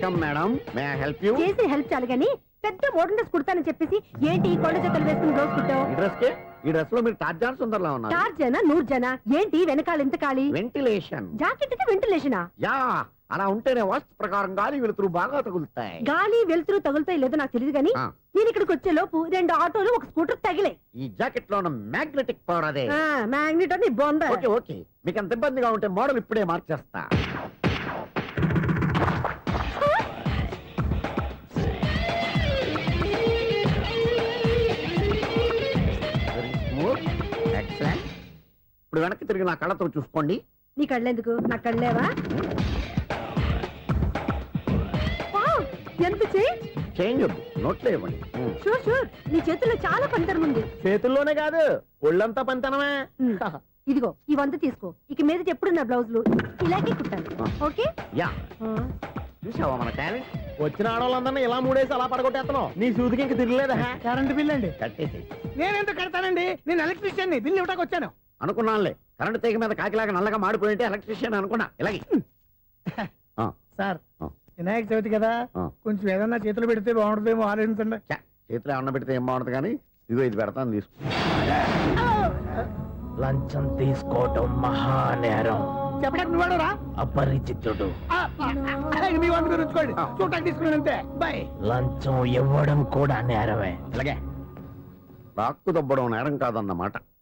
Welcome madam, may I help you? చేసి help చాలు గాని పెద్ద మోడర్న్ డ్రెస్ కుడతానని చెప్పేసి ఏంటి ఈ కొండ జతలు వేసుకుని బ్లౌజ్ కుట్టావు? ఈ డ్రెస్ కి, ఈ డ్రెస్ లో మీరు టార్జాన్ సుందర్లా ఉన్నారు. 4 జన 100 జన ఏంటి వెనకాల ఎంత ఖాళీ? వెంటిలేషన్. జాకెట్ కి వెంటిలేషనా? యా, అలా ఉంటేనే వాస్తు ప్రకారం గాలి వెలుతురు బాగా తగులుతాయి. గాలి వెలుతురు తగులుతాయి లేదో నాకు తెలియదు గాని ఆ. నేను ఇక్కడికి వచ్చే లోపు 2 ఆటోలు ఒక స్కూటర్ తగిలే. ఈ జాకెట్ లో ఉన్న మ్యాగ్నెటిక్ పవర్ అదే. మ్యాగ్నెట్ అని బొంద. ఓకే ఓకే, మీకు అంత ఇబ్బందిగా ఉంటే మోడల్ ఇప్పుడే మార్చేస్తా. Very smooth. Excellent. ఇప్పుడు వెనక్కి తిరిగి నా కళ్ళతో చూసుకోండి. నీ కళ్ళెందుకు? నా కళ్ళేవా? వావ్, ఎంత చేంజ్! చేంజ్ వద్దు, నోట్లో ఇవ్వండి. షూర్ షూర్, నీ చేతుల్లో చాలా పంతరం ఉంది. చేతుల్లోనే కాదు, ఒళ్ళంతా పంతనమే. ఇదిగో ఈ 100 తీసుకో. ఇక మీద ఎప్పుడు నా బ్లౌజులు ఇలాగే కుట్టాను. ఓకే? యా, చూసావా మన టాలెంట్? వచ్చిన ఆడవాళ్ళందరినీ ఇలా మూడేసి అలా పడగొట్టేస్తున్నావు. నీ సూదికి ఇంక తిరగలేదా? కరెంట్ బిల్ అండి. కట్టేసి. నేనెందుకు కడతానండి? నేను ఎలక్ట్రీషియన్ ని, బిల్ ఇవ్వడానికి వచ్చాను. అనుకున్నానులే, కరెంట్ తీగ మీద కాకిలాగా నల్లగా మాడిపోయింటే ఎలక్ట్రీషియన్ అనుకున్నా. ఇలాగే సార్, వినాయక చవితి కదా, కొంచెం ఏదన్నా చేతులు పెడితే బాగుంటుందేమో ఆలోచించండి. చేతిలో అన్న పెడితే ఏం బాగుంటుంది కానీ ఇదిగో ఇది పెడతాను, తీసుకో. లంచం తీసుకోవటం మహానేరం. చెప్పడానికి నువ్వాడరా? అపరిచితుడు. మీ వంద మీరు ఉంచుకోండి, చూడటానికి తీసుకున్నాను అంతే. బాయ్. లంచం ఇవ్వడం కూడా నేరమే. ఇలాగే రాక్కు దబ్బడం నేరం కాదన్నమాట.